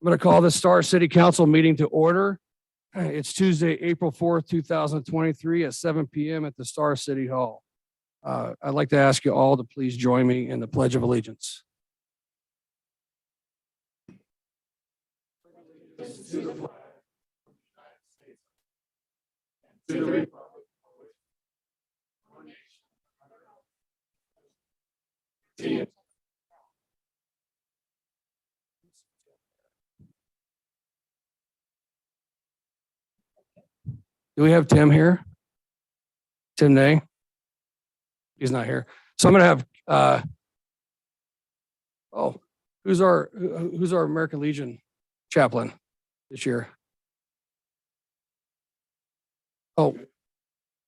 I'm going to call the Star City Council meeting to order. It's Tuesday, April 4th, 2023 at 7 p.m. at the Star City Hall. I'd like to ask you all to please join me in the Pledge of Allegiance. To the flag of the United States and to the republic for which one nation under God. Do we have Tim here? Tim Nay? He's not here. So I'm going to have, who's our American Legion chaplain this year? Oh,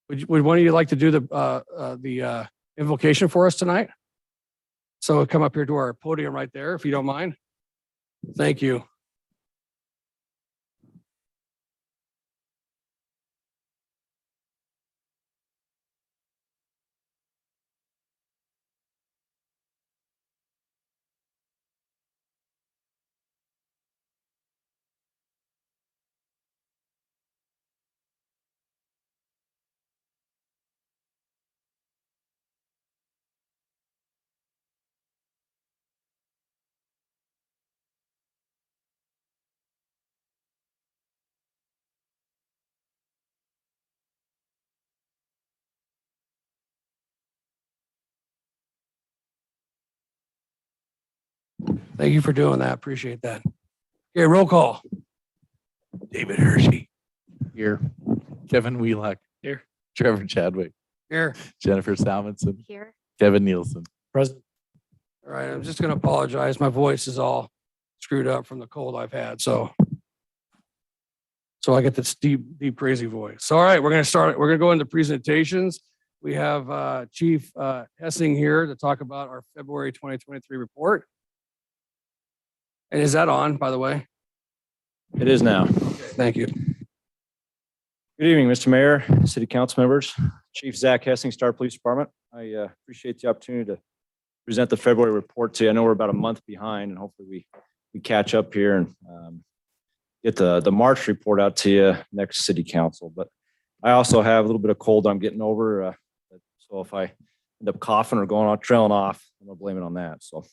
would one of you like to do the invocation for us tonight? So come up here to our podium right there, if you don't mind. Thank you. Thank you for doing that. Appreciate that. Okay, roll call. David Hershey. Here. Kevin Wheelock. Here. Trevor Chadwick. Here. Jennifer Salmonson. Here. Kevin Nielsen. Present. All right, I'm just going to apologize. My voice is all screwed up from the cold I've had. So I get this deep, crazy voice. All right, we're going to start. We're going to go into presentations. We have Chief Hessing here to talk about our February 2023 report. And is that on, by the way? It is now. Okay, thank you. Good evening, Mr. Mayor, City Council members, Chief Zach Hessing, Star Police Department. I appreciate the opportunity to present the February report to you. I know we're about a month behind, and hopefully we catch up here and get the March report out to you next City Council. But I also have a little bit of cold I'm getting over, so if I end up coughing or trailing off, I'm gonna blame it on that. So.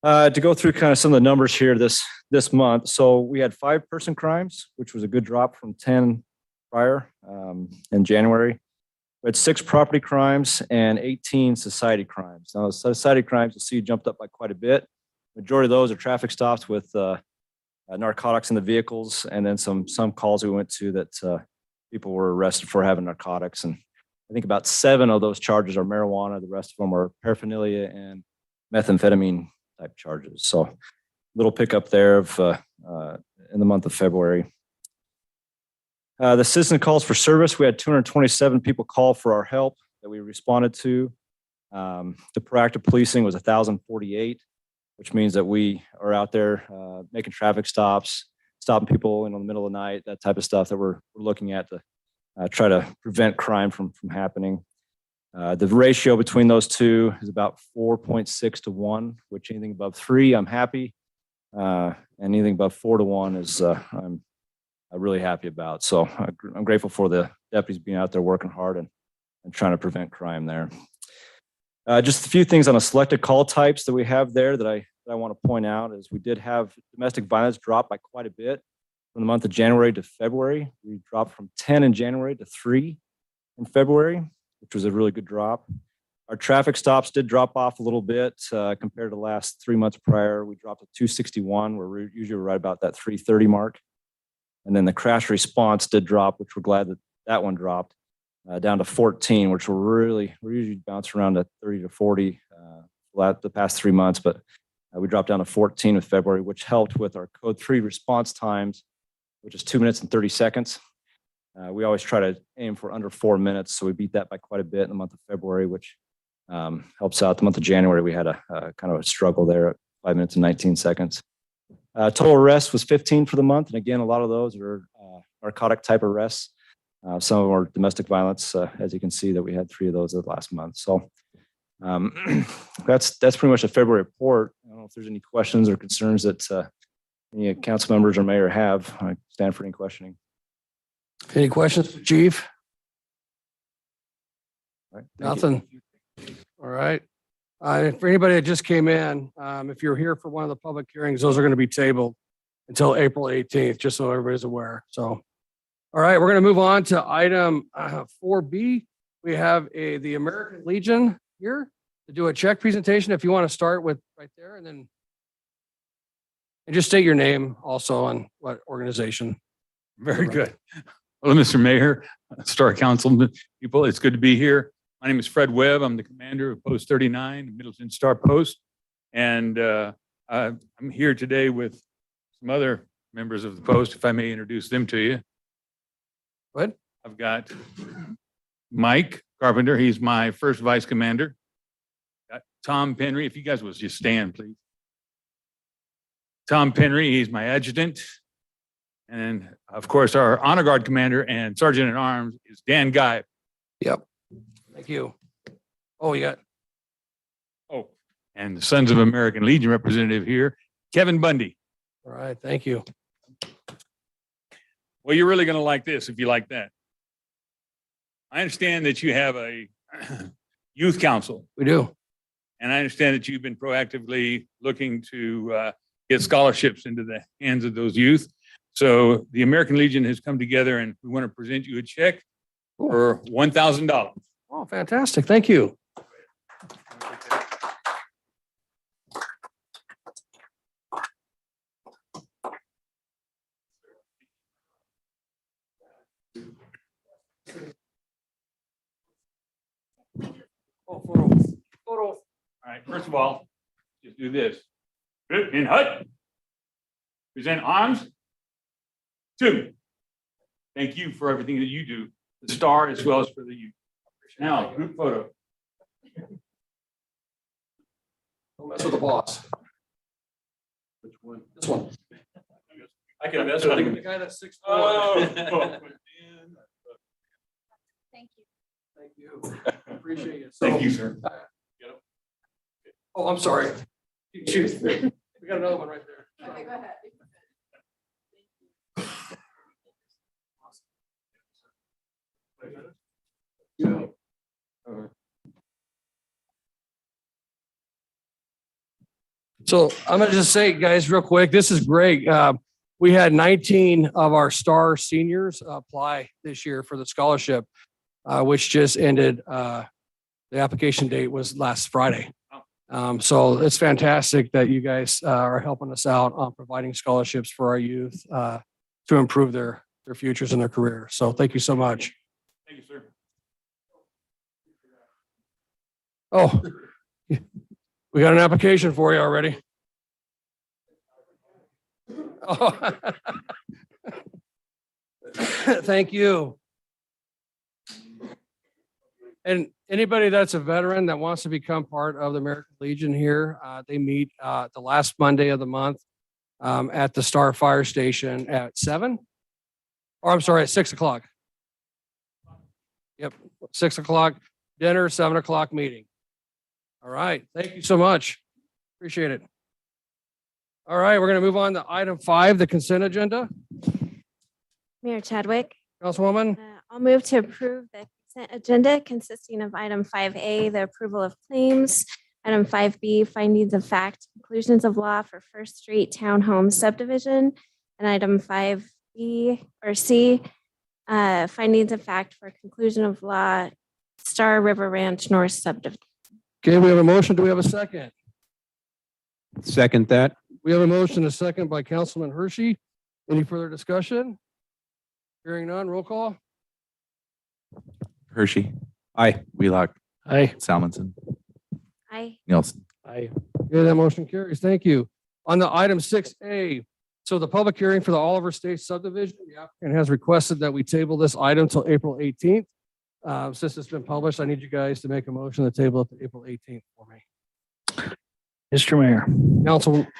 To go through kind of some of the numbers here this month. So we had 5 person crimes, which was a good drop from 10 prior in January. We had 6 property crimes and 18 society crimes. Now, the society crimes, you'll see, jumped up by quite a bit. Majority of those are traffic stops with narcotics in the vehicles, and then some calls we went to that people were arrested for having narcotics. And I think about 7 of those charges are marijuana. The rest of them are paraphernalia and methamphetamine type charges. So little pickup there of in the month of February. The citizen calls for service. We had 227 people call for our help that we responded to. The proactive policing was 1,048, which means that we are out there making traffic stops, stopping people in the middle of the night, that type of stuff that we're looking at to try to prevent crime from happening. The ratio between those two is about 4.6 to 1, which anything above 3, I'm happy. And anything above 4 to 1 is I'm really happy about. So I'm grateful for the deputies being out there working hard and trying to prevent crime there. Just a few things on the selected call types that we have there that I want to point out is we did have domestic violence drop by quite a bit from the month of January to February. We dropped from 10 in January to 3 in February, which was a really good drop. Our traffic stops did drop off a little bit compared to the last 3 months prior. We dropped to 261, where we're usually right about that 330 mark. And then the crash response did drop, which we're glad that one dropped down to 14, which we're usually bouncing around at 30 to 40 the past 3 months, but we dropped down to 14 in February, which helped with our code 3 response times, which is 2 minutes and 30 seconds. We always try to aim for under 4 minutes, so we beat that by quite a bit in the month of February, which helps out. The month of January, we had a kind of a struggle there at 5 minutes and 19 seconds. Total arrests was 15 for the month, and again, a lot of those are narcotic type arrests. Some of them are domestic violence, as you can see that we had 3 of those the last month. So that's pretty much a February report. I don't know if there's any questions or concerns that any council members or mayor have. I stand for any questioning. Any questions, Chief? All right, thank you. Nothing. All right. And for anybody that just came in, if you're here for one of the public hearings, those are going to be tabled until April 18th, just so everybody's aware. So, all right, we're going to move on to item 4B. We have the American Legion here to do a check presentation. If you want to start with right there and just state your name also and what organization. Very good. Hello, Mr. Mayor, Star Council people. It's good to be here. My name is Fred Webb. I'm the commander of Post 39, Middleton Star Post. And I'm here today with some other members of the post, if I may introduce them to you. What? I've got Mike Carpenter. He's my first vice commander. Got Tom Penry. If you guys would just stand, please. Tom Penry, he's my adjutant. And of course, our honor guard commander and sergeant at arms is Dan Guy. Yep. Thank you. Oh, you got, Oh, and the Sons of American Legion representative here, Kevin Bundy. all right. Thank you. Well, you're really going to like this if you like that. I understand that you have a youth council, We do. and I understand that you've been proactively looking to get scholarships into the hands of those youth. So the American Legion has come together and we want to present you a check for $1,000. Oh, fantastic. Thank you. Oh, photo. All right, first of all, just do this. Good, in hut. Present arms. 2. Thank you for everything that you do, the star as well as for the youth. Now, group photo. Don't mess with the boss. Which one? This one. I can invest The guy that's 6'4". Thank you. Thank you. Appreciate it. Thank you, sir. Oh, I'm sorry. Shoot. We got another one right there. Okay, go ahead. Yeah. So I'm gonna just say, guys, real quick, this is Greg. We had 19 of our star seniors apply this year for the scholarship, which just ended. The application date was last Friday. So it's fantastic that you guys are helping us out on providing scholarships for our youth to improve their futures and their career. So thank you so much. Thank you, sir. Oh, we got an application for you already. Oh. Thank you. And anybody that's a veteran that wants to become part of the American Legion here, they meet the last Monday of the month at the Star Fire Station at 7. Or I'm sorry, at 6 o'clock. Yep, 6 o'clock dinner, 7 o'clock meeting. All right, thank you so much. Appreciate it. All right, we're going to move on to item 5, the consent agenda. Mayor Chadwick, Councilwoman, I'll move to approve the consent agenda consisting of item 5A, the approval of claims, item 5B, findings of fact, conclusions of law for First Street Townhome subdivision, and item 5B or C, findings of fact for conclusion of law, Star River Ranch North subdivision. okay, we have a motion. Do we have a second? Second that. We have a motion, a second by Councilman Hershey. Any further discussion? Hearing none, roll call. Hershey, Aye. Wheelock, Aye. Salmonson, Aye. Nielsen. Aye. Yeah, that motion carries. Thank you. On the item 6A, so the public hearing for the Oliver State subdivision, the applicant has requested that we table this item till April 18th. Since it's been published, I need you guys to make a motion to table it to April 18th for me. Mr. Mayor,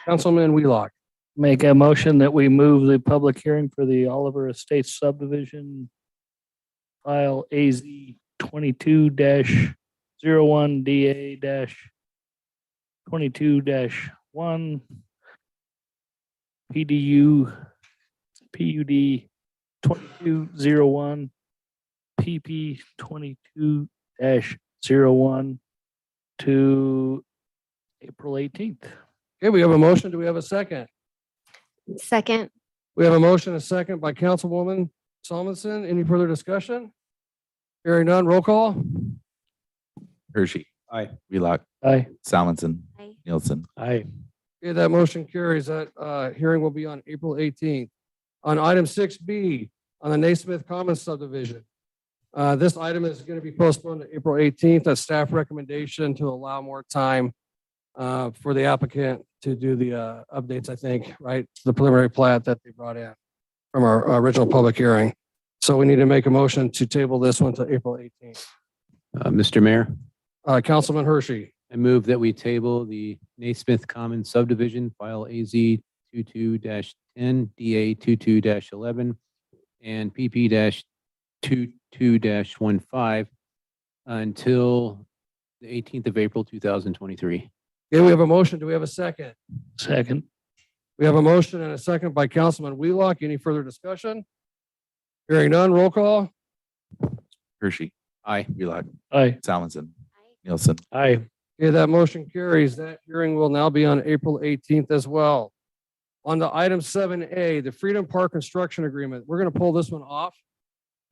Councilman Wheelock. make a motion that we move the public hearing for the Oliver Estates subdivision file AZ 22-01 DA-22-1 PUD 2201, PP 22-01 to April 18th. Okay, we have a motion. Do we have a second? Second, We have a motion, a second by Councilwoman Solomon. Any further discussion? Hearing none, roll call. Hershey. Aye. Wheelock. Aye. Salmonson. Aye. Nielsen. Aye. Okay, that motion carries. That hearing will be on April 18th. On item 6B, on the Naismith Commons subdivision. This item is going to be postponed to April 18th. A staff recommendation to allow more time for the applicant to do the updates, I think, right? The preliminary plat that they brought in from our original public hearing. So we need to make a motion to table this one to April 18th. Mr. Mayor, Councilman Hershey. I move that we table the Naismith Commons subdivision file AZ 22-10, DA 22-11, and PP 22-15 until the 18th of April, 2023. Okay, we have a motion. Do we have a second? Second. We have a motion and a second by Councilman Wheelock. Any further discussion? Hearing none, roll call. Hershey. Aye. Wheelock. Aye. Salmonson. Aye. Nielsen. Aye. Okay, that motion carries. That hearing will now be on April 18th as well. On to item 7A, the Freedom Park Construction Agreement. We're going to pull this one off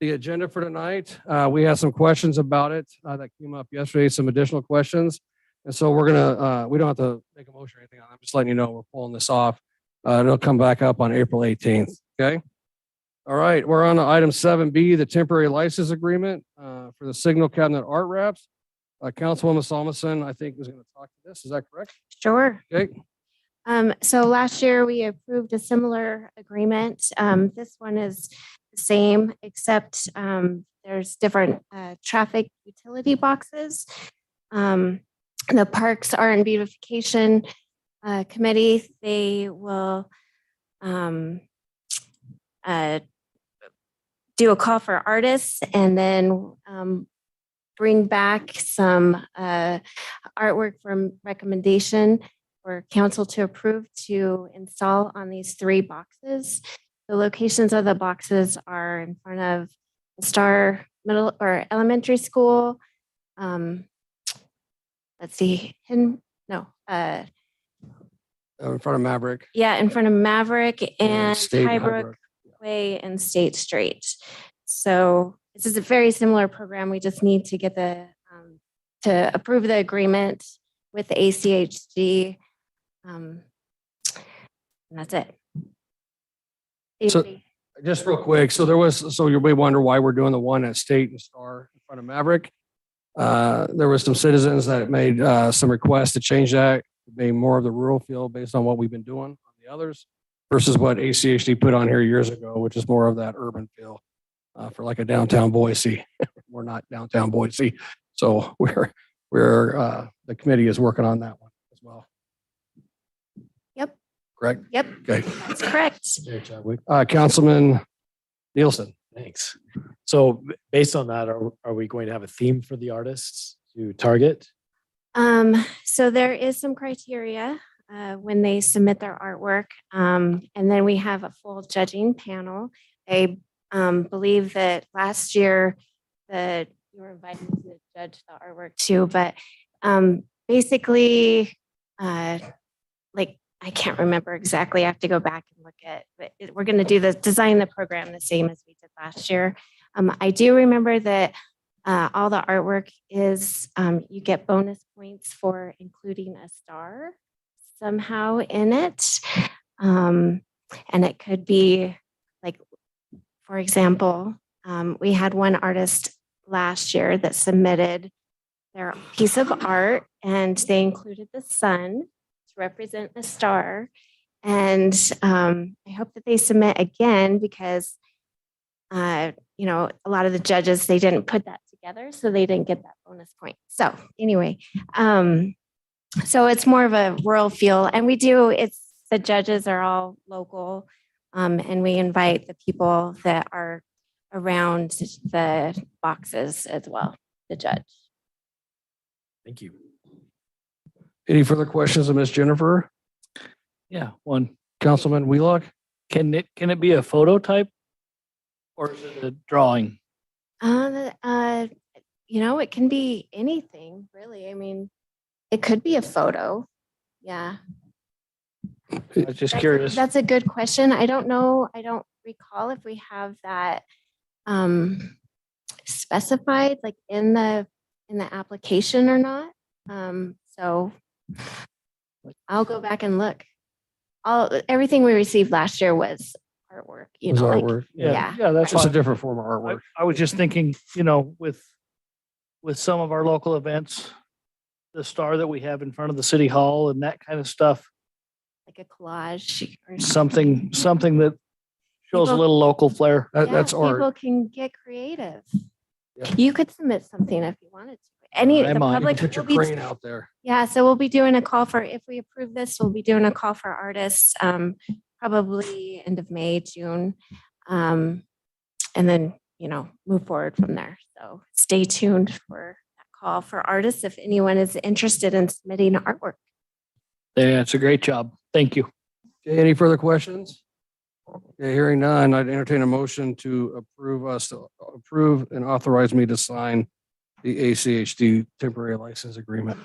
the agenda for tonight. We had some questions about it that came up yesterday, some additional questions. And so we're gonna, we don't have to make a motion or anything on it. I'm just letting you know we're pulling this off. It'll come back up on April 18th, okay? All right, we're on to item 7B, the temporary license agreement for the signal cabinet art wraps. Councilwoman Solomon, I think, is going to talk to this. Is that correct? sure. Okay, So last year we approved a similar agreement. This one is the same, except there's different traffic utility boxes. The Parks Art and Beautification Committee, they will do a call for artists and then bring back some artwork from recommendation for council to approve to install on these 3 boxes. The locations of the boxes are in front of the Star Middle or Elementary School. Let's see, in front in front of Maverick. of Maverick and State Highbrook Way and State Street. So this is a very similar program. We just need to get to approve the agreement with the ACHD. And that's it. So- Just real quick, so you may wonder why we're doing the one at State and Star in front of Maverick. There was some citizens that made some requests to change that, to be more of the rural feel based on what we've been doing on the others versus what ACHD put on here years ago, which is more of that urban feel for like a downtown Boise. We're not downtown Boise, so we're the committee is working on that one as well. Yep. Correct? Yep, Okay. that's correct. Councilman Nielsen. Thanks. So based on that, are we going to have a theme for the artists to target? So there is some criteria when they submit their artwork. And then we have a full judging panel. I believe that last year that you were invited to judge the artwork too, but basically, like I can't remember exactly. I have to go back and look at, but we're going to do design the program the same as we did last year. I do remember that all the artwork is, you get bonus points for including a star somehow in it. And it could be like, for example, we had one artist last year that submitted their piece of art and they included the sun to represent the star. And I hope that they submit again because, a lot of the judges, they didn't put that together, so they didn't get that bonus point. So anyway, so it's more of a rural feel. And the judges are all local and we invite the people that are around the boxes as well, the judge. Thank you. Any further questions of Ms. Jennifer? Yeah, one. Councilman Wheelock? Can it be a photo type? Or is it a drawing? It can be anything, really. I mean, it could be a photo. Yeah. I was just That's curious. That's a good question. I don't know. I don't recall if we have that specified like in the application or not. So I'll go back and look. Everything we received last year was artwork, Was like- artwork? yeah. Yeah, that's It's just a fine. different form of artwork. I was just thinking, with some of our local events, the star that we have in front of the city hall and that kind of stuff, like a collage or something that shows a People- little local flair. That's People art. can get creative. Yeah. You could submit something if you wanted to. Any, I the might. public Put your will be, crane out there. yeah, so we'll be doing a call for, if we approve this, we'll be doing a call for artists, probably end of May, June. And then, move forward from there. So stay tuned for that call for artists if anyone is interested in submitting artwork. Yeah, it's a great job. Thank you. Okay, any further questions? Okay, hearing none, I'd entertain a motion to approve and authorize me to sign the ACHD temporary license agreement.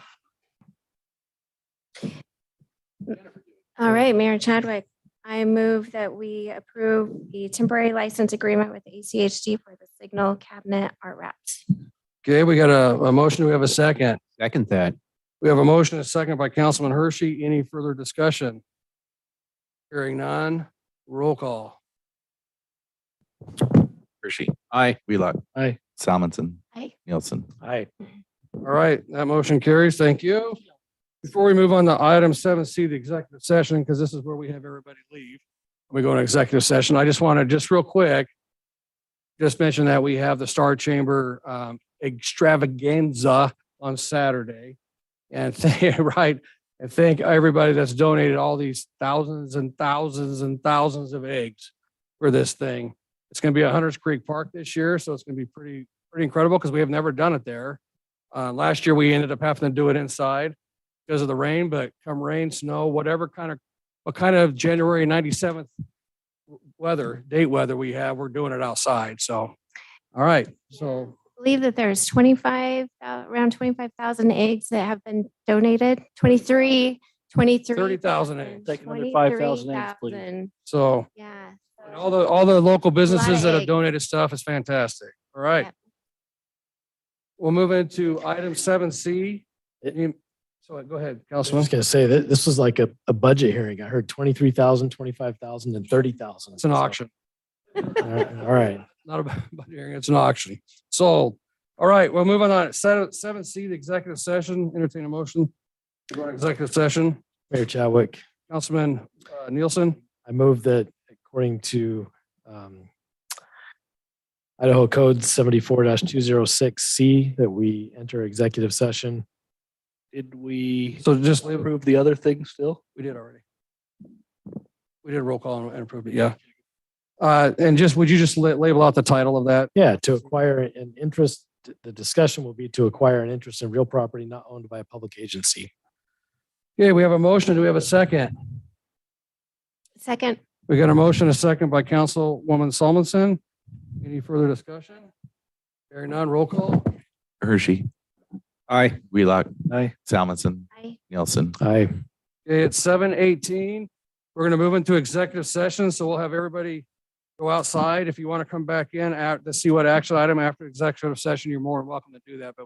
All right, Mayor Chadwick, I move that we approve the temporary license agreement with ACHD for the Signal Cabinet Art Wraps. Okay, we got a motion. Do we have a second? Second that. We have a motion, a second by Councilman Hershey. Any further discussion? Hearing none, roll call. Hershey. Aye. Wheelock. Aye. Salmonson. Aye. Nielsen. Aye. All right, that motion carries. Thank you. Before we move on to item 7C, the executive session, because this is where we have everybody leave. We go to executive session. I just want to just real quick, just mention that we have the Star Chamber extravaganza on Saturday. And right, and thank everybody that's donated all these thousands and thousands and thousands of eggs for this thing. It's going to be at Hunters Creek Park this year, so it's going to be pretty incredible because we have never done it there. Last year we ended up having to do it inside because of the rain, but come rain, snow, what kind of January 97th date weather we have, we're doing it outside. So, all right. So I believe that there's around 25,000 eggs that have been donated, 23. 30,000 eggs. Take another 5,000 eggs, please. 23,000. So Yeah. and all the local businesses of that have eggs. donated stuff is fantastic. All right. Yep. We'll move into item 7C. So go ahead, I was Councilman. just gonna say that this was like a budget hearing. I heard 23,000, 25,000 and 30,000. It's an auction, All right. not a budget hearing. It's an auction. Sold. All right, we'll move on. 7C, the executive session. Entertain a motion. to go into executive session. Mayor Chadwick, Councilman Nielsen. I move that according to Idaho Code 74-206C, that we enter executive session. Did we So just leave, approve the other thing still? we did already. We did a roll call and approved it, yeah. And would you just label out the title of that? Yeah, to acquire an interest, the discussion will be to acquire an interest in real property not owned by a public agency. Okay, we have a motion. Do we have a second? Second, We got a motion, a second by Councilwoman Solmonson. Any further discussion? Hearing none, roll call. Hershey. Aye. Wheelock. Aye. Salmonson. I Nielsen. Aye. Okay, it's 7:18. We're going to move into executive session, so we'll have everybody go outside. If you want to come back in to see what action item after executive session, you're more than welcome to do that, but